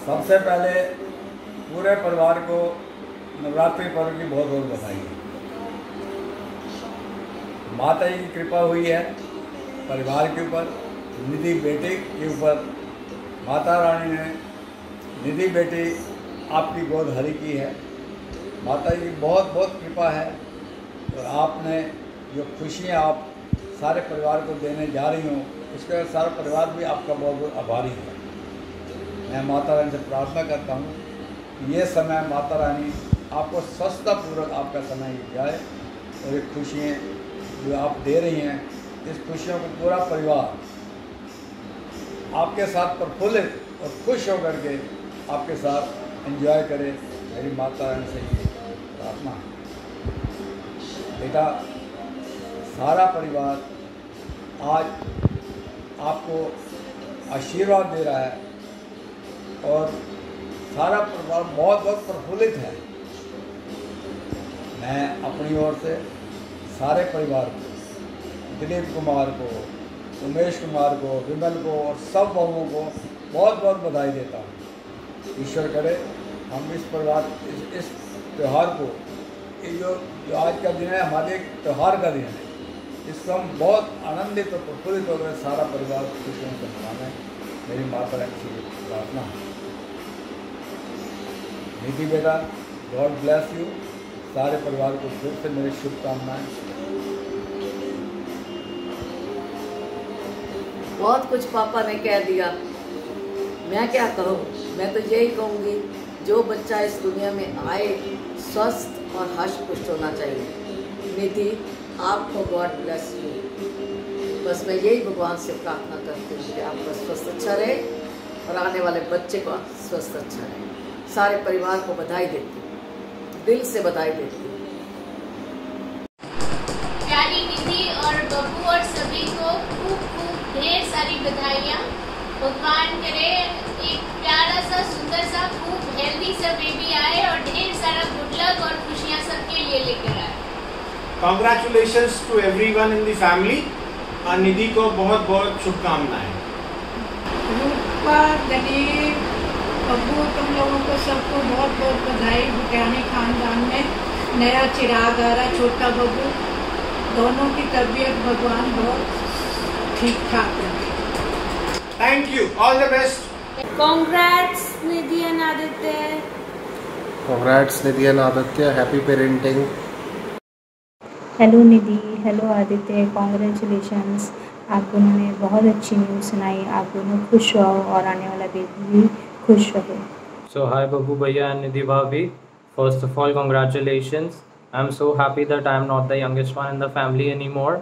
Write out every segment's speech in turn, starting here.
सबसे पहले पूरे परिवार को नवरात्रि पर्व की बहुत बहुत बधाई। माता जी की कृपा हुई है परिवार के ऊपर, निधि बेटे के ऊपर। माता रानी ने निधि बेटी आपकी गोद हरी की है। माता जी की बहुत बहुत कृपा है और आपने जो खुशियाँ आप सारे परिवार को देने जा रही हूँ, इसके सारा परिवार भी आपका बहुत बहुत आभारी है। मैं माता रानी से प्रार्थना करता हूँ कि ये समय माता रानी आपको स्वस्थतापूर्वक आपका समय जाए और ये खुशियाँ जो आप दे रही हैं, इस खुशियों को पूरा परिवार आपके साथ प्रफुल्लित और खुश होकर के आपके साथ एंजॉय करे। मेरी माता रानी से ये प्रार्थना है। बेटा, सारा परिवार आज आपको आशीर्वाद दे रहा है और सारा परिवार बहुत बहुत प्रफुल्लित है। मैं अपनी ओर से सारे परिवार को, दिलीप कुमार को, उमेश कुमार को, विमल को और सब बहुओं को बहुत बहुत बधाई देता हूँ। ईश्वर करे हम इस परिवार इस त्यौहार को, ये जो आज का दिन है हमारे एक त्यौहार का दिन है, इसको हम बहुत आनंदित और प्रफुल्लित होकर सारा परिवार खुशियों से मनाएं। मेरी माता रानी से प्रार्थना है। निधि बेटा, गॉड ब्लेस यू। सारे परिवार को फिर से मेरी शुभकामनाएं। बहुत कुछ पापा ने कह दिया, मैं क्या कहूँ। मैं तो यही कहूँगी, जो बच्चा इस दुनिया में आए स्वस्थ और हर्ष पुष्ट होना चाहिए। निधि, आपको गॉड ब्लेस यू। बस मैं यही भगवान से प्रार्थना करती हूँ कि आपका स्वास्थ्य अच्छा रहे और आने वाले बच्चे का स्वास्थ्य अच्छा रहे। सारे परिवार को बधाई देती हूँ, दिल से बधाई देती हूँ। प्यारी निधि और बब्बू और सभी को खूब खूब ढेर सारी बधाइयाँ। भगवान करे एक प्यारा सा सुंदर सा खूब हेल्दी सा बेबी आए और ढेर सारा गुड लक और खुशियाँ सबके लिए लेकर आए। Congratulations to everyone in the family। निधि को बहुत बहुत शुभकामनाएं। रूपा, दिलीप, बब्बू, तुम लोगों को सबको बहुत बहुत बधाई। भुटियानी खानदान में नया चिराग आ रहा। छोटा बब्बू, दोनों की तबीयत भगवान बहुत ठीक ठाक रखे। Thank you, all the best. Congrats Nidhi and Aditya. Congrats Nidhi and Aditya, happy parenting। Hello Nidhi, hello Aditya, congratulations. आप दोनों ने बहुत अच्छी न्यूज़ सुनाई। आप दोनों खुश रहो और आने वाला बेबी भी खुश रहे। So hi Babu Bhaiya and Nidhi Bhabhi. First of all, congratulations. I'm so happy that I'm not the youngest one in the family anymore.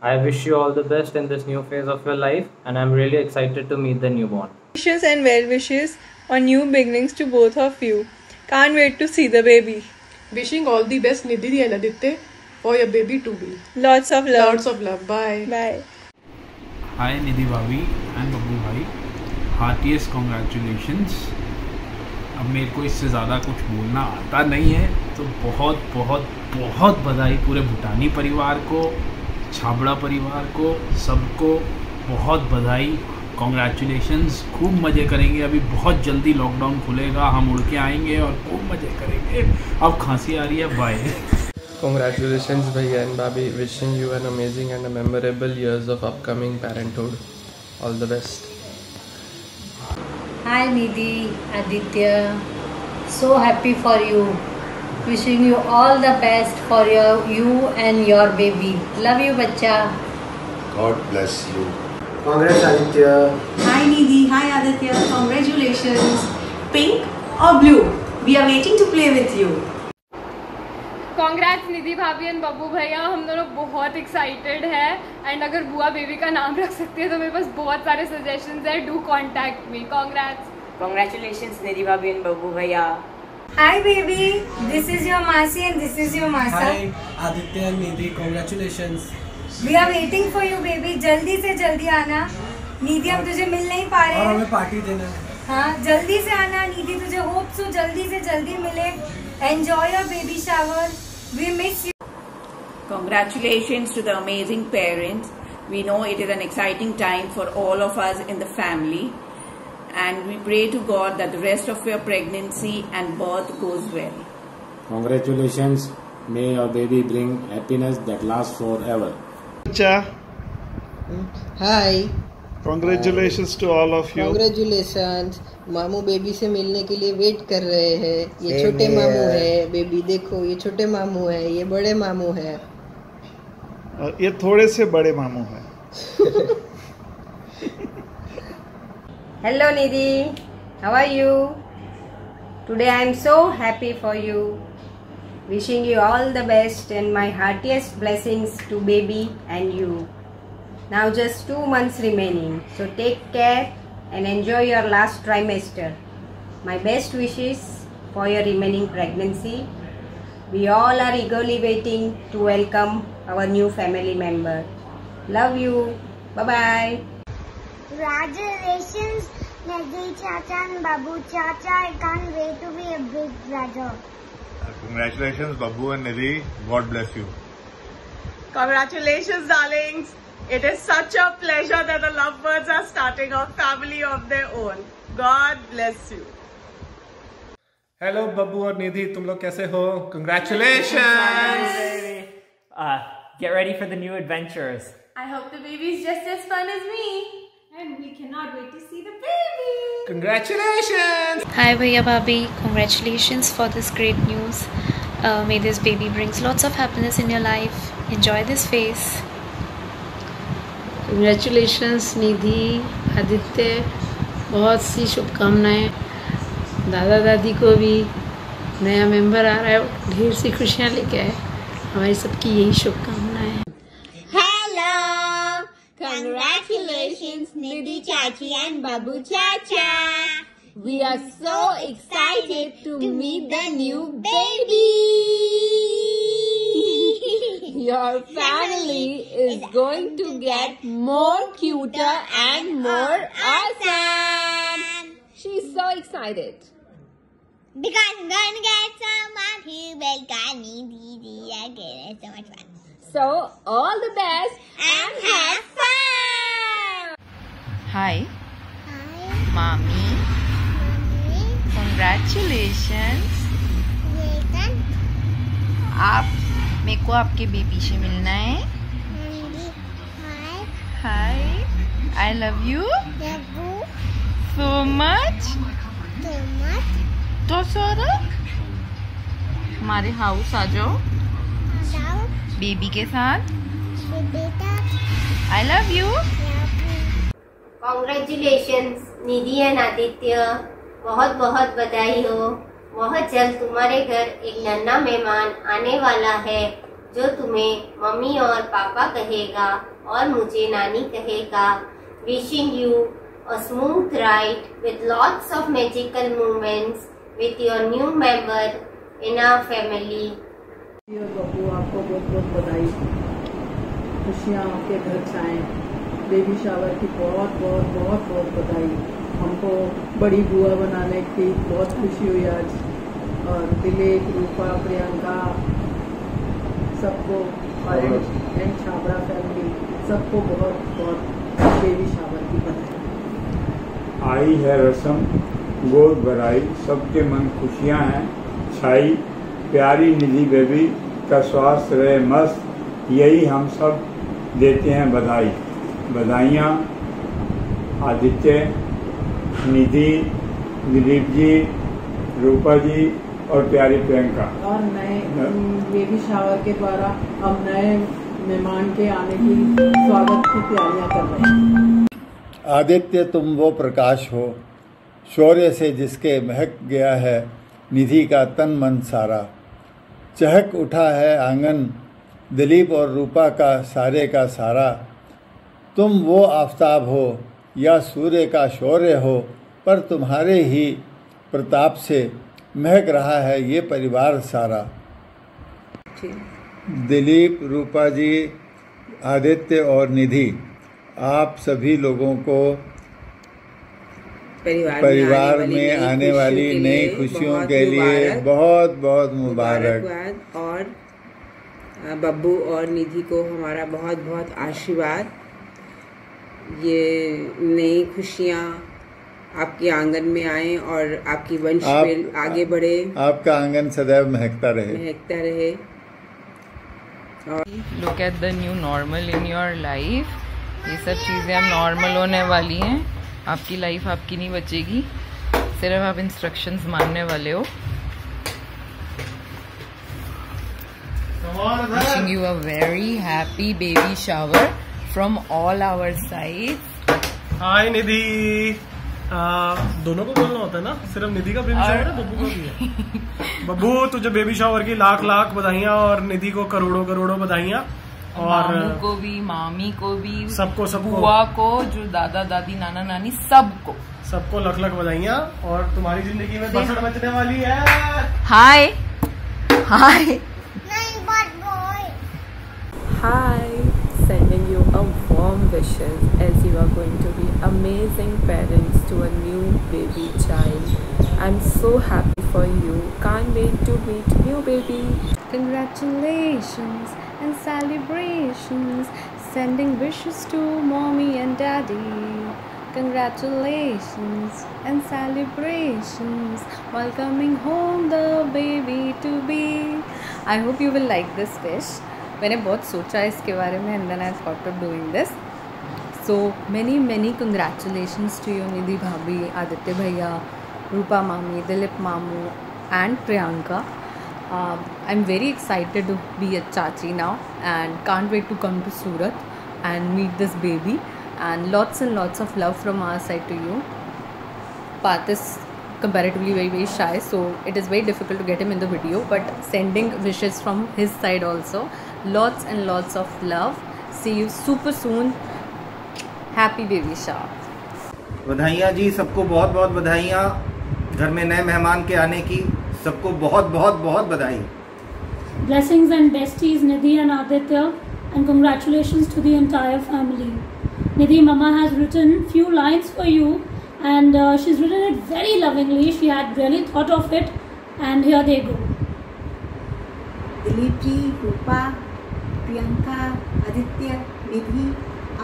I wish you all the best in this new phase of your life and I'm really excited to meet the newborn. Wishes and well wishes on new beginnings to both of you. Can't wait to see the baby. Wishing all the best Nidhi and Aditya for your baby to be. Lots of love. Lots of love. Bye. Bye. Hi Nidhi Bhabhi and Babu Bhai. Heartiest congratulations। अब मेरे को इससे ज़्यादा कुछ बोलना आता नहीं है, तो बहुत बहुत बहुत बधाई पूरे भूटानी परिवार को, छाबड़ा परिवार को, सबको बहुत बधाई। कॉन्ग्रेचुलेशंस। खूब मज़े करेंगे। अभी बहुत जल्दी लॉकडाउन खुलेगा, हम उड़ के आएंगे और खूब मज़े करेंगे। अब खांसी आ रही है। Bye. Congratulations Bhaiya and Bhabhi, wishing you an amazing and a memorable years of upcoming parenthood। All the best। Hi Nidhi, Aditya, so happy for you, wishing you all the best for you and your baby, love you bachcha। God bless you। Congrats Aditya। Hi Nidhi, hi Aditya, congratulations। Pink or blue, we are waiting to play with you। Congrats Nidhi Bhabhi and Babbu Bhaiya, हम दोनों बहुत excited है and अगर बुआ baby का नाम रख सकती है तो मेरे पास बहुत सारे सजेशंस है। Do contact me. Congrats. Congratulations Nidhi Bhabhi and Babbu Bhaiya। Hi baby, this is your Masi and this is your Masa। Hi Aditya and Nidhi, congratulations। We are waiting for you baby, जल्दी से जल्दी आना। निधि हम तुझे मिल नहीं पा रहे हैं और हमें पार्टी देना है। हाँ, जल्दी से आना निधि, तुझे होप सो जल्दी से जल्दी मिले। Enjoy your baby shower, we miss you। Congratulations to the amazing parents। We know it is an exciting time for all of us in the family and we pray to God that the rest of your pregnancy and birth goes well. Congratulations. May your baby bring happiness that lasts forever. Hi, Congratulations to all of you. Congratulations. मामू baby से मिलने के लिए wait कर रहे हैं। ये छोटे मामू है, बेबी देखो, ये छोटे मामू है, ये बड़े मामू है, और ये थोड़े से बड़े मामू हैं। Hello Nidhi, how are you? Today I am so happy for you. Wishing you all the best and my heartiest blessings to baby and you. Now just 2 months remaining, so take care and enjoy your last trimester. My best wishes for your remaining pregnancy. We all are eagerly waiting to welcome our new family member. Love you. Bye-bye. Congratulations, Nidhi Chacha and Babu Chacha. I can't wait to be a big brother. Congratulations, Babu and Nidhi. God bless you. Congratulations, darlings. It is such a pleasure that the lovebirds are starting a family of their own. God bless you. Hello Babbu और निधि, तुम लोग कैसे हो? Congratulations! Get ready for the new adventures. I hope the baby is just as fun as me. And we cannot wait to see the baby. Congratulations! Hi Bhaiya Bhabhi, congratulations for this great news. May this baby brings lots of happiness in your life. Enjoy this phase. Congratulations Nidhi, Aditya, बहुत सी शुभकामनाएं। दादा दादी को भी नया member आ रहा है, ढेर सी खुशियां लेके आए। हमारी सबकी यही शुभकामनाएं हैं। Hello! Congratulations, Nidhi Chachi and Babu Chacha. We are so excited to meet the new baby. Your family is going to get more cuter and more awesome. She's so excited. Because I'm going to get someone who will guide me again. It's so much fun. So, all the best and have fun. Hi. Hi. Mommy. Congratulations. आप मेरे को आपके baby से मिलना है। Hi, I love you so much. तो सौरभ, हमारे house आ जाओ बेबी के साथ। I love you. Congratulations Nidhi and Aditya, बहुत बहुत बधाई हो। बहुत जल्द तुम्हारे घर एक नन्हा मेहमान आने वाला है जो तुम्हें मम्मी और पापा कहेगा और मुझे नानी कहेगा। Wishing you a smooth ride with lots of magical moments with your new member in our family. Babbu, आपको बहुत बहुत बधाई। खुशियाँ आपके घर छाएं। बेबी शावर की बहुत बहुत बहुत बहुत बधाई। हमको बड़ी बुआ बनाने की बहुत खुशी हुई आज। और दिलीप, रूपा, प्रियंका, सबको एंड छाबड़ा फैमिली, सबको बहुत बहुत बेबी शावर की बधाई। आई है रस्म गोद भराई, सबके मन खुशियाँ हैं छाई। प्यारी निधि बेबी का स्वास्थ्य रहे मस्त, यही हम सब देते हैं बधाई। बधाइयाँ आदित्य, निधि, दिलीप जी, रूपा जी और प्यारी प्रियंका। और नए बेबी शावर के द्वारा हम नए मेहमान के आने की स्वागत की तैयारियां कर रहे हैं। आदित्य, तुम वो प्रकाश हो, शौर्य से जिसके महक गया है निधि का तन मन सारा। चहक उठा है आंगन दिलीप और रूपा का सारे का सारा। तुम वो आफताब हो या सूर्य का शौर्य हो, पर तुम्हारे ही प्रताप से महक रहा है ये परिवार सारा। दिलीप, रूपा जी, आदित्य और निधि, आप सभी लोगों को परिवार में आने वाली नई खुशियों के लिए बहुत बहुत मुबारक। और बब्बू और निधि को हमारा बहुत बहुत आशीर्वाद। ये नई खुशियाँ आपके आंगन में आए और आपकी वंश आगे बढ़े। आपका आंगन सदैव महकता रहे। Look at the new normal in your life. ये सब चीज़ें अब नॉर्मल होने वाली हैं। आपकी लाइफ आपकी नहीं बचेगी, सिर्फ आप इंस्ट्रक्शंस मानने वाले हो। Wishing you a very happy baby shower from all our sides. हाय निधि। दोनों को बोलना होता है ना, सिर्फ निधि का बेबी शावर है, बब्बू का भी है। बब्बू तुझे बेबी शावर की लाख लाख बधाइयाँ और निधि को करोड़ों करोड़ों बधाइयाँ। और मामू को भी, मामी को भी, सबको बुआ को, जो दादा दादी नाना नानी सबको लख लख बधाइयाँ। और तुम्हारी जिंदगी में बसड़ बचने वाली है। हाय हाय Hi, sending you a warm wishes as you are going to be amazing parents to a new baby child. I'm so happy for you. Can't wait to meet new baby. Congratulations and celebrations. Sending wishes to mommy and daddy. Congratulations and celebrations. Welcoming home the baby to be. I hope you will like this wish. मैंने बहुत सोचा इसके बारे में and then I thought of doing this. So many congratulations to you निधि भाभी, आदित्य भैया, रूपा मामी, दिलीप मामू and Priyanka. I'm very excited to be a chachi now and can't wait to come to Surat and meet this baby, and lots of love from our side to you. Path is comparatively very shy, so it is very difficult to get him in the video, but sending wishes from his side also. Lots and lots of love. See you super soon. Happy baby shower. बधाइयाँ जी, सबको बहुत बहुत बधाइयाँ घर में नए मेहमान के आने की। सबको बहुत बहुत बहुत बधाई। Blessings and besties Nidhi and Aditya, and congratulations to the entire family. Nidhi, Mama has written few lines for you, and she's written it very lovingly. She had really thought of it, and here they go. Dilip ji, रूपा, प्रियंका, आदित्य, निधि,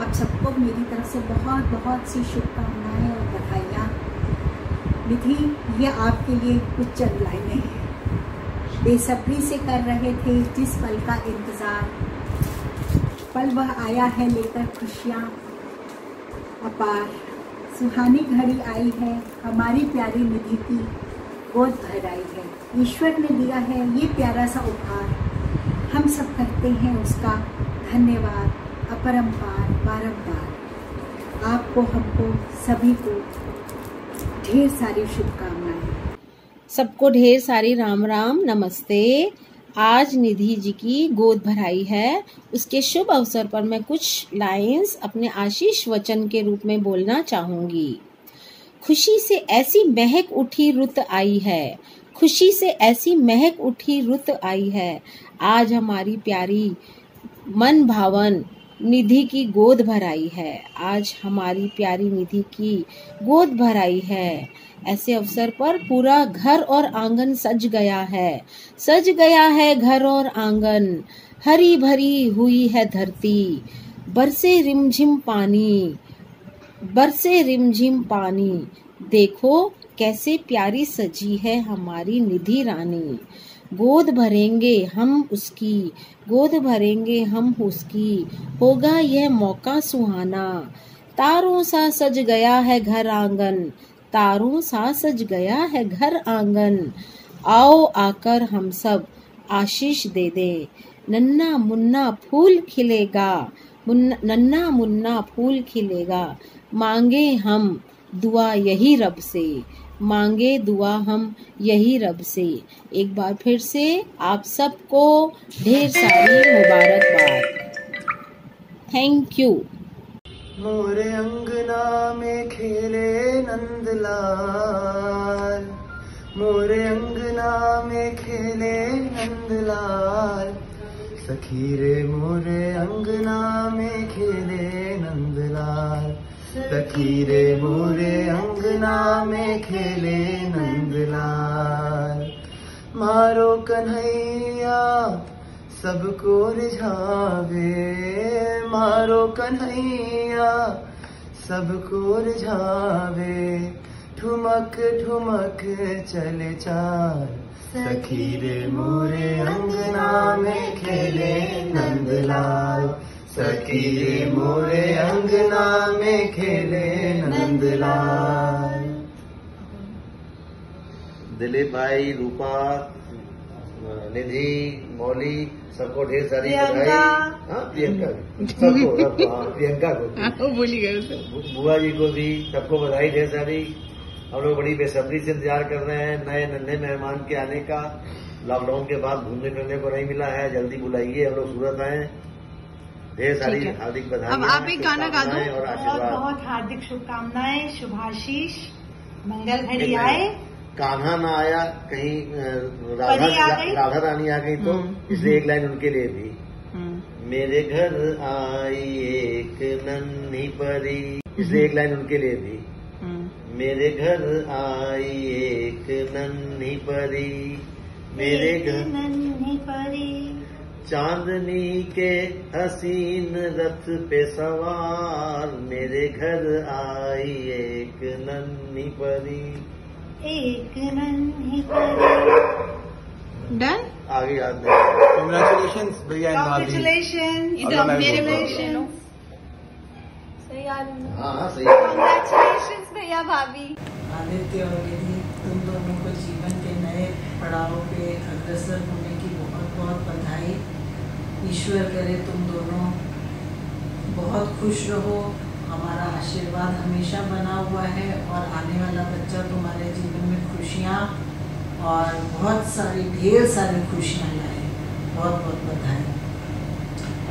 आप सबको मेरी तरफ से बहुत बहुत सी शुभकामनाएं और बधाइयाँ। निधि, ये आपके लिए कुछ चंद लाइनें हैं। बेसब्री से कर रहे थे जिस पल का इंतज़ार, पल वह आया है लेकर खुशियाँ अपार। सुहानी घड़ी आई है, हमारी प्यारी निधि की गोद भर आई है। ईश्वर ने दिया है ये प्यारा सा उपहार, हम सब करते हैं उसका धन्यवाद अपरंपार बारंबार। आपको, हमको, सभी को ढेर सारी शुभकामनाएं। सबको ढेर सारी राम राम, नमस्ते। आज निधि जी की गोद भराई है, उसके शुभ अवसर पर मैं कुछ लाइंस अपने आशीष वचन के रूप में बोलना चाहूंगी। खुशी से ऐसी महक उठी रुत आई है, खुशी से ऐसी महक उठी रुत आई है। आज हमारी प्यारी मन भावन निधि की गोद भराई है, आज हमारी प्यारी निधि की गोद भराई है। ऐसे अवसर पर पूरा घर और आंगन सज गया है, सज गया है घर और आंगन। हरी भरी हुई है धरती, बरसे रिमझिम पानी, बरसे रिमझिम पानी। देखो कैसे प्यारी सजी है हमारी निधि रानी। गोद भरेंगे हम उसकी, गोद भरेंगे हम उसकी, होगा यह मौका सुहाना। तारों सा सज गया है घर आंगन, तारों सा सज गया है घर आंगन। आओ आकर हम सब आशीष दे दे, नन्ना मुन्ना फूल खिलेगा, नन्ना मुन्ना फूल खिलेगा। मांगे हम दुआ यही रब से, मांगे दुआ हम यही रब से। एक बार फिर से आप सबको ढेर सारी मुबारकबाद। Thank you. मोरे अंगना में खेले नंदलाल, मोरे अंगना में खेले नंदलाल। सखी रे मोरे अंगना में खेले नंदलाल, सखी रे मोरे अंगना में खेले नंदलाल। मारो कन्हैया सबको रिझावे, मारो कन्हैया सबको रिझावे। ठुमक ठुमक चले चाल, सखी रे मोरे अंगना में खेले नंदलाल, सखी रे मोरे अंगना में खेले नंदलाल। दिलीप भाई, रूपा, निधि, मौली, सबको ढेर सारी बधाई। हाँ, प्रियंका सबको, प्रियंका को बोली गए, बुआ जी को भी सबको बधाई ढेर सारी। हम लोग बड़ी बेसब्री से इंतजार कर रहे हैं नए नन्हे मेहमान के आने का। लॉकडाउन के बाद घूमने फिरने को नहीं मिला है, जल्दी बुलाइए, हम लोग सूरत आए। ढेर सारी हार्दिक बधाई। अब आप एक गाना गा दो। और बहुत आशीर्वाद। बहुत हार्दिक शुभकामनाएं, शुभाशीष, मंगल घड़ी आए। कान्हा ना आया कहीं, राधा रानी आ गई तो इसलिए एक लाइन उनके लिए भी। मेरे घर आई एक नन्ही परी, इसलिए एक लाइन उनके लिए भी। मेरे घर आई एक नन्ही परी, मेरे घर नन्ही परी, चांदनी के हसीन रथ पे सवार, मेरे घर आई एक नन्ही परी, एक नन्ही परी। डन, आगे याद नहीं। Congratulations भैया एंड भाभी। Congratulations, इधर मेरे सही आ रही है। हाँ सही। Congratulations भैया भाभी। आदित्य और निधि, तुम दोनों को जीवन के नए पड़ाव पे अग्रसर होने की बहुत बहुत बधाई। ईश्वर करे तुम दोनों बहुत खुश रहो, हमारा आशीर्वाद हमेशा बना हुआ है और आने वाला बच्चा तुम्हारे जीवन में खुशियाँ और बहुत सारी ढेर सारी खुशियाँ लाए। बहुत बहुत बधाई।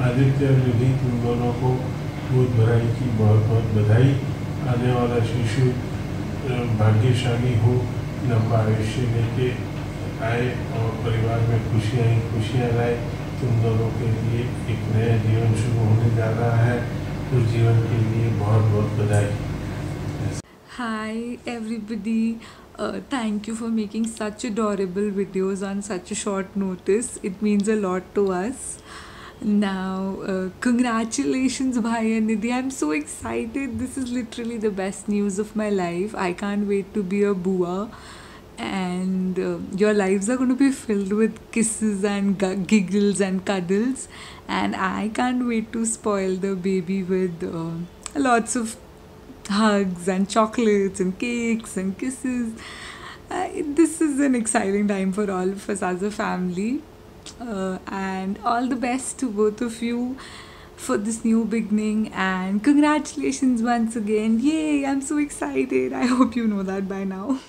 आदित्य और निधि, तुम दोनों को दूध भराई की बहुत बहुत बधाई। आने वाला शिशु भाग्यशाली हो, लंबा आयुष्य लेके आए और परिवार में खुशियाँ ही खुशियाँ लाए। तुम दोनों के लिए एक नया जीवन शुरू होने जा रहा है, उस जीवन के लिए बहुत बहुत बधाई। Hi everybody, thank you for making such adorable videos on such a short notice. It means a lot to us. Now, congratulations Bhai and Nidhi. I'm so excited. This is literally the best news of my life. I can't wait to be a bua. And your lives are going to be filled with kisses and giggles and cuddles. And I can't wait to spoil the baby with lots of hugs and chocolates and cakes and kisses. This is an exciting time for all of us as a family. And all the best to both of you for this new beginning, and congratulations once again. Yay, I'm so excited. I hope you know that by now.